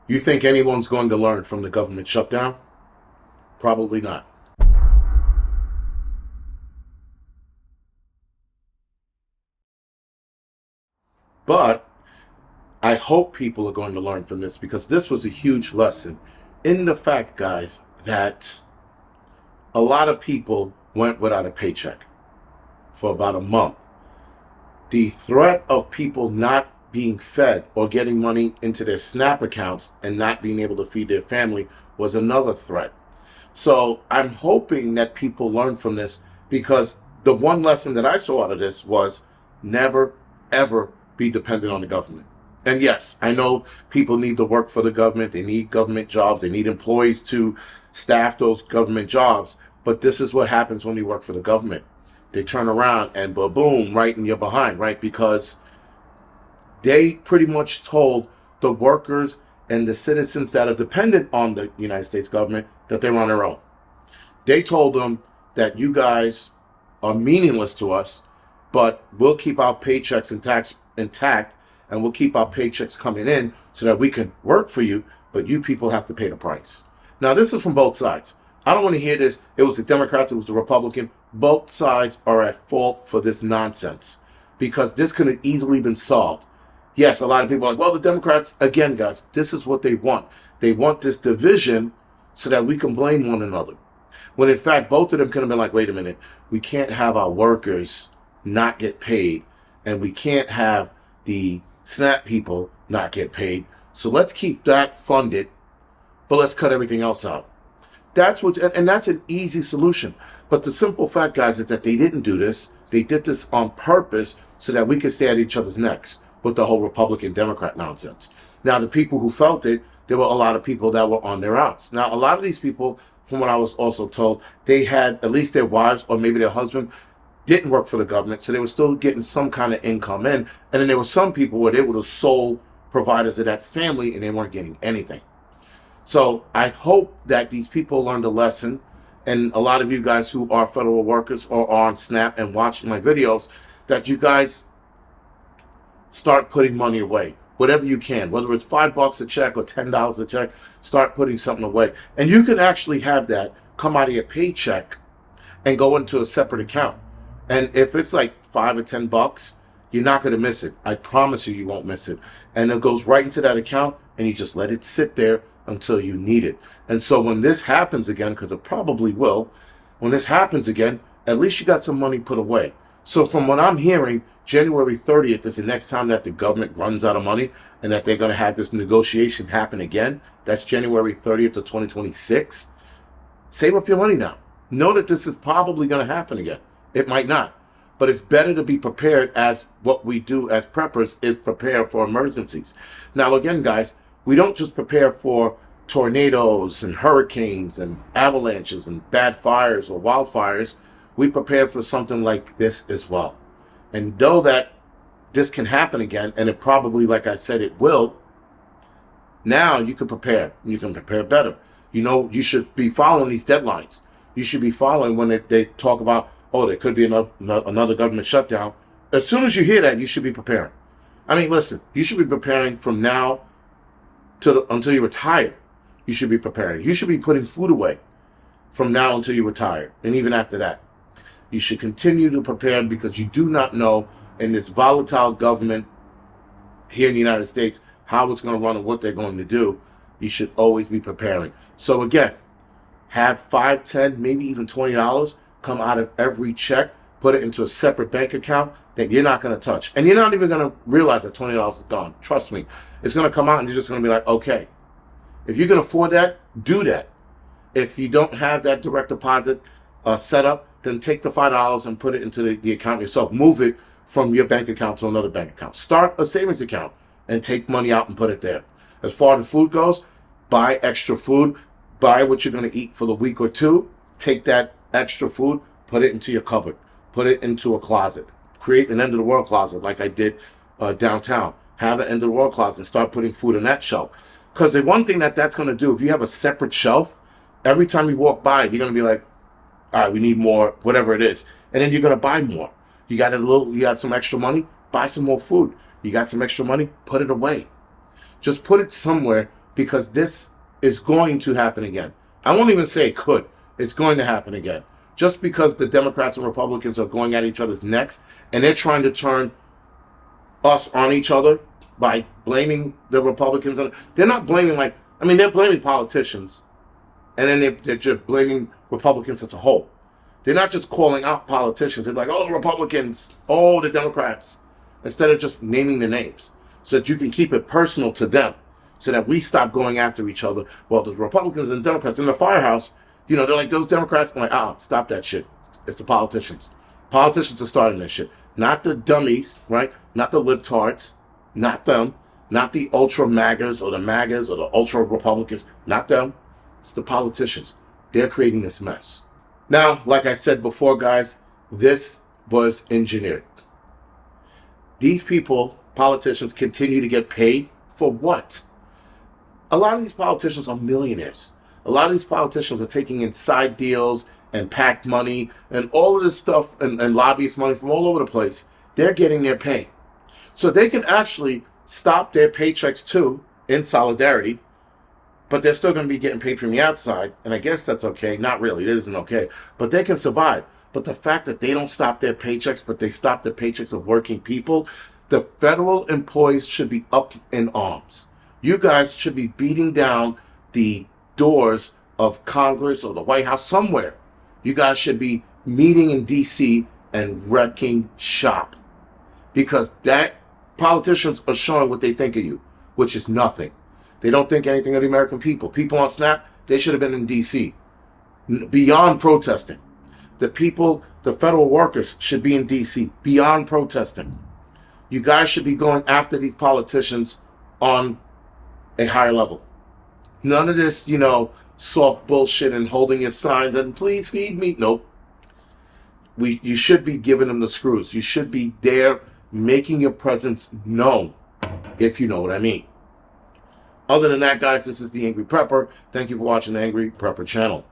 You think anyone's going to learn from the government shutdown? Probably not. But I hope people are going to learn from this, because this was a huge lesson in the fact, guys, that a lot of people went without a paycheck for about a month. The threat of people not being fed or getting money into their SNAP accounts and not being able to feed their family was another threat. So I'm hoping that people learn from this, because the one lesson that I saw out of this was never, ever be dependent on the government. And yes, I know people need to work for the government. They need government jobs. They need employees to staff those government jobs. But this is what happens when you work for the government. They turn around and boom, right in your behind, right? Because they pretty much told the workers and the citizens that are dependent on the United States government that they're on their own. They told them that you guys are meaningless to us, but we'll keep our paychecks intact, and we'll keep our paychecks coming in so that we can work for you, but you people have to pay the price. Now, this is from both sides. I don't want to hear this. It was the Democrats, it was the Republican. Both sides are at fault for this nonsense, because this could have easily been solved. Yes, a lot of people are like, well, the Democrats, again, guys, this is what they want. They want this division so that we can blame one another. When in fact, both of them could have been like, wait a minute, we can't have our workers not get paid, and we can't have the SNAP people not get paid. So let's keep that funded, but let's cut everything else out. That's what, and that's an easy solution. But the simple fact, guys, is that they didn't do this. They did this on purpose so that we could stay at each other's necks with the whole Republican Democrat nonsense. Now, the people who felt it, there were a lot of people that were on their outs. Now, a lot of these people, from what I was also told, they had at least their wives or maybe their husband didn't work for the government, so they were still getting some kind of income in. And then there were some people where they were the sole providers of that family and they weren't getting anything. So I hope that these people learned a lesson, and a lot of you guys who are federal workers or are on SNAP and watch my videos, that you guys start putting money away. Whatever you can, whether it's $5 a check or $10 a check, start putting something away. And you can actually have that come out of your paycheck and go into a separate account. And if it's like $5 or $10, you're not going to miss it. I promise you, you won't miss it. And it goes right into that account, and you just let it sit there until you need it. And so when this happens again, because it probably will, when this happens again, at least you got some money put away. So from what I'm hearing, January 30th is the next time that the government runs out of money, and that they're going to have this negotiation happen again. That's January 30th of 2026. Save up your money now. Know that this is probably going to happen again. It might not. But it's better to be prepared, as what we do as preppers is prepare for emergencies. Now, again, guys, we don't just prepare for tornadoes and hurricanes and avalanches and bad fires or wildfires. We prepare for something like this as well. And though that this can happen again, and it probably, like I said, it will, now you can prepare. You can prepare better. You know, you should be following these deadlines. You should be following when they talk about, oh, there could be another government shutdown. As soon as you hear that, you should be preparing. I mean, listen, you should be preparing from now until you retire. You should be preparing. You should be putting food away from now until you retire, and even after that. You should continue to prepare, because you do not know, in this volatile government here in the United States, how it's going to run and what they're going to do. You should always be preparing. So again, have $5, $10, maybe even $20 come out of every check, put it into a separate bank account that you're not going to touch. And you're not even going to realize that $20 is gone. Trust me. It's going to come out and you're just going to be like, okay, if you can afford that, do that. If you don't have that direct deposit set up, then take the $5 and put it into the account yourself. Move it from your bank account to another bank account. Start a savings account and take money out and put it there. As far as food goes, buy extra food. Buy what you're going to eat for the week or two. Take that extra food, put it into your cupboard. Put it into a closet. Create an end-of-the-world closet like I did downtown. Have an end-of-the-world closet and start putting food on that shelf. Because the one thing that's going to do, if you have a separate shelf, every time you walk by, you're going to be like, all right, we need more, whatever it is. And then you're going to buy more. You got some extra money, buy some more food. You got some extra money, put it away. Just put it somewhere because this is going to happen again. I won't even say it could. It's going to happen again. Just because the Democrats and Republicans are going at each other's necks and they're trying to turn us on each other by blaming the Republicans. They're not blaming they're blaming politicians, and then they're just blaming Republicans as a whole. They're not just calling out politicians. They're like, oh, the Republicans, oh, the Democrats, instead of just naming the names so that you can keep it personal to them so that we stop going after each other. Well, the Republicans and Democrats in the firehouse, they're like, those Democrats, I'm like, stop that shit. It's the politicians. Politicians are starting this shit. Not the dummies, right? Not the libtards. Not them. Not the ultra MAGAs or the MAGAs or the ultra Republicans. Not them. It's the politicians. They're creating this mess. Now, like I said before, guys, this was engineered. These people, politicians, continue to get paid for what? A lot of these politicians are millionaires. A lot of these politicians are taking inside deals and PAC money and all of this stuff and lobbyist money from all over the place. They're getting their pay. So they can actually stop their paychecks too in solidarity, but they're still going to be getting paid from the outside. And I guess that's okay. Not really. It isn't okay. But they can survive. But the fact that they don't stop their paychecks, but they stop the paychecks of working people, the federal employees should be up in arms. You guys should be beating down the doors of Congress or the White House somewhere. You guys should be meeting in D.C. and wrecking shop. Because politicians are showing what they think of you, which is nothing. They don't think anything of the American people. People on SNAP, they should have been in D.C. beyond protesting. The people, the federal workers should be in D.C. beyond protesting. You guys should be going after these politicians on a higher level. None of this, soft bullshit and holding your signs and please feed me. Nope. You should be giving them the screws. You should be there making your presence known, if you know what I mean. Other than that, guys, this is the Angry Prepper. Thank you for watching the Angry Prepper channel.